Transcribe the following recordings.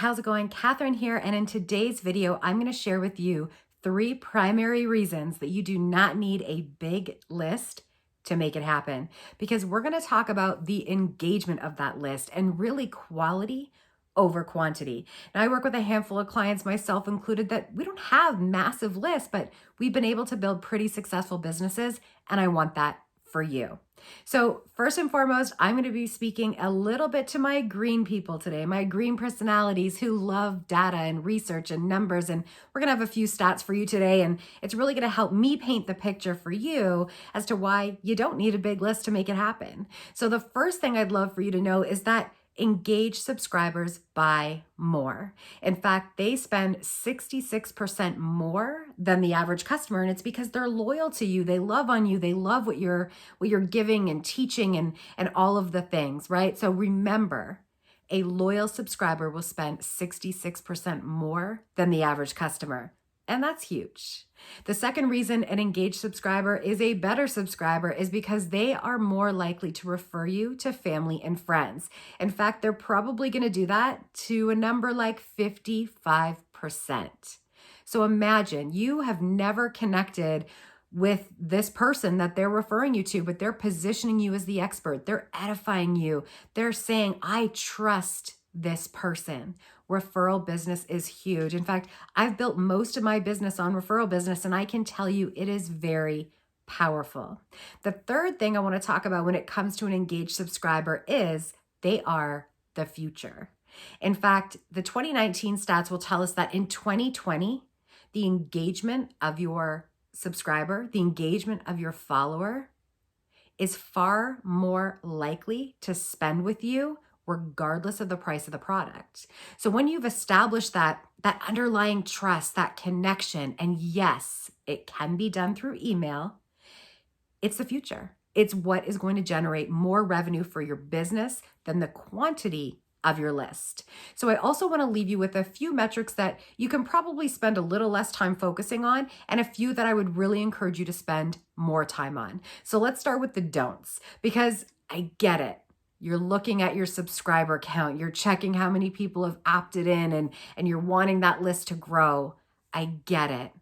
how's it going? Catherine here, and in today's video, I'm going to share with you 3 primary reasons that you do not need a big list to make it happen, because we're going to talk about the engagement of that list and really quality over quantity. Now, I work with a handful of clients, myself included, that we don't have massive lists, but we've been able to build pretty successful businesses, and I want that for you. So first and foremost, I'm going to be speaking a little bit to my green people today, my green personalities who love data and research and numbers. And we're going to have a few stats for you today. And it's really going to help me paint the picture for you as to why you don't need a big list to make it happen. So the first thing I'd love for you to know is that engaged subscribers buy more. In fact, they spend 66% more than the average customer, and it's because they're loyal to you. They love on you. They love what you're giving and teaching and all of the things, right? So remember, a loyal subscriber will spend 66% more than the average customer. And that's huge. The second reason an engaged subscriber is a better subscriber is because they are more likely to refer you to family and friends. In fact, they're probably going to do that to a number like 55%. So imagine you have never connected with this person that they're referring you to, but they're positioning you as the expert. They're edifying you. They're saying, I trust this person. Referral business is huge. In fact, I've built most of my business on referral business, and I can tell you it is very powerful. The third thing I want to talk about when it comes to an engaged subscriber is they are the future. In fact, the 2019 stats will tell us that in 2020, the engagement of your subscriber, the engagement of your follower is far more likely to spend with you regardless of the price of the product. So when you've established that underlying trust, that connection, and yes, it can be done through email, it's the future. It's what is going to generate more revenue for your business than the quantity of your list. So I also want to leave you with a few metrics that you can probably spend a little less time focusing on, and a few that I would really encourage you to spend more time on. So let's start with the don'ts, because I get it. You're looking at your subscriber count, you're checking how many people have opted in, and you're wanting that list to grow. I get it.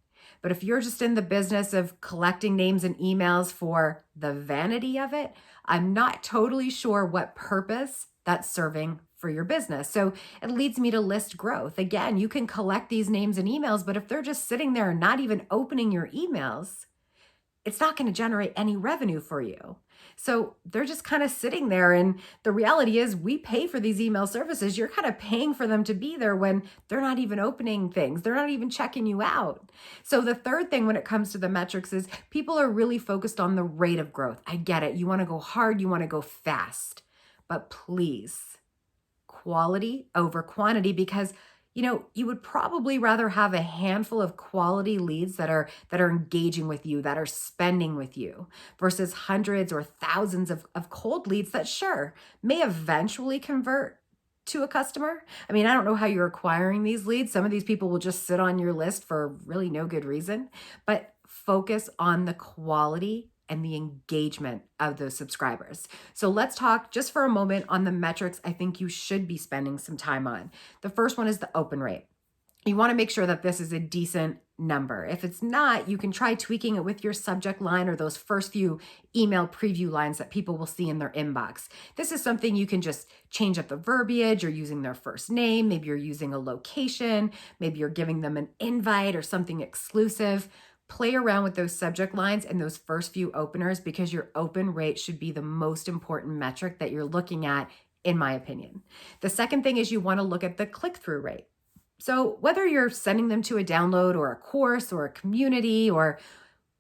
But if you're just in the business of collecting names and emails for the vanity of it, I'm not totally sure what purpose that's serving for your business. So it leads me to list growth. Again, you can collect these names and emails, but if they're just sitting there and not even opening your emails, it's not going to generate any revenue for you. So they're just kind of sitting there. And the reality is we pay for these email services. You're kind of paying for them to be there when they're not even opening things. They're not even checking you out. So the third thing when it comes to the metrics is people are really focused on the rate of growth. I get it. You want to go hard. You want to go fast. But please, quality over quantity, because you would probably rather have a handful of quality leads that are engaging with you, that are spending with you, versus hundreds or thousands of cold leads that sure may eventually convert to a customer. I mean, I don't know how you're acquiring these leads. Some of these people will just sit on your list for really no good reason, but focus on the quality and the engagement of those subscribers. So let's talk just for a moment on the metrics I think you should be spending some time on. The first one is the open rate. You want to make sure that this is a decent number. If it's not, you can try tweaking it with your subject line or those first few email preview lines that people will see in their inbox. This is something you can just change up the verbiage. You're using their first name. Maybe you're using a location. Maybe you're giving them an invite or something exclusive. Play around with those subject lines and those first few openers, because your open rate should be the most important metric that you're looking at, in my opinion. The second thing is you want to look at the click-through rate. So whether you're sending them to a download or a course or a community or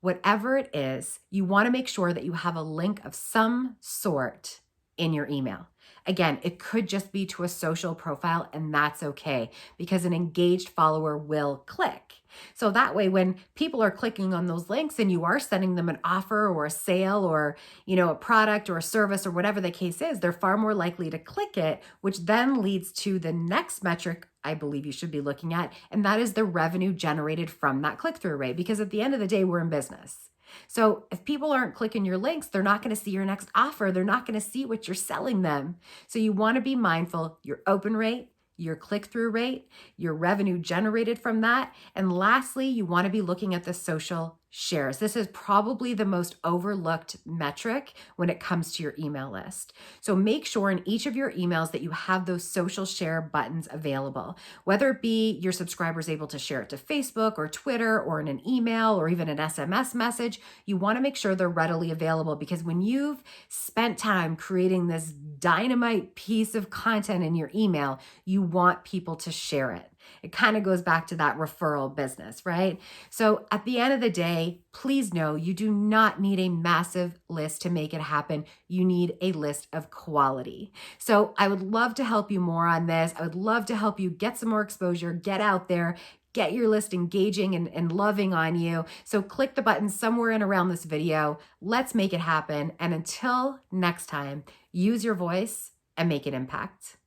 whatever it is, you want to make sure that you have a link of some sort in your email. Again, it could just be to a social profile, and that's okay, because an engaged follower will click. So that way, when people are clicking on those links and you are sending them an offer or a sale or, a product or a service or whatever the case is, they're far more likely to click it, which then leads to the next metric I believe you should be looking at, and that is the revenue generated from that click-through rate, because at the end of the day, we're in business. So if people aren't clicking your links, they're not going to see your next offer. They're not going to see what you're selling them. So you want to be mindful, your open rate, your click-through rate, your revenue generated from that, and lastly, you want to be looking at the social shares. This is probably the most overlooked metric when it comes to your email list. So make sure in each of your emails that you have those social share buttons available, whether it be your subscribers able to share it to Facebook or Twitter or in an email or even an SMS message. You want to make sure they're readily available, because when you've spent time creating this dynamite piece of content in your email, you want people to share it. It kind of goes back to that referral business, right? So at the end of the day, please know you do not need a massive list to make it happen. You need a list of quality. So I would love to help you more on this. I would love to help you get some more exposure, get out there, get your list engaging and loving on you. So click the button somewhere in around this video. Let's make it happen. And until next time, use your voice and make an impact.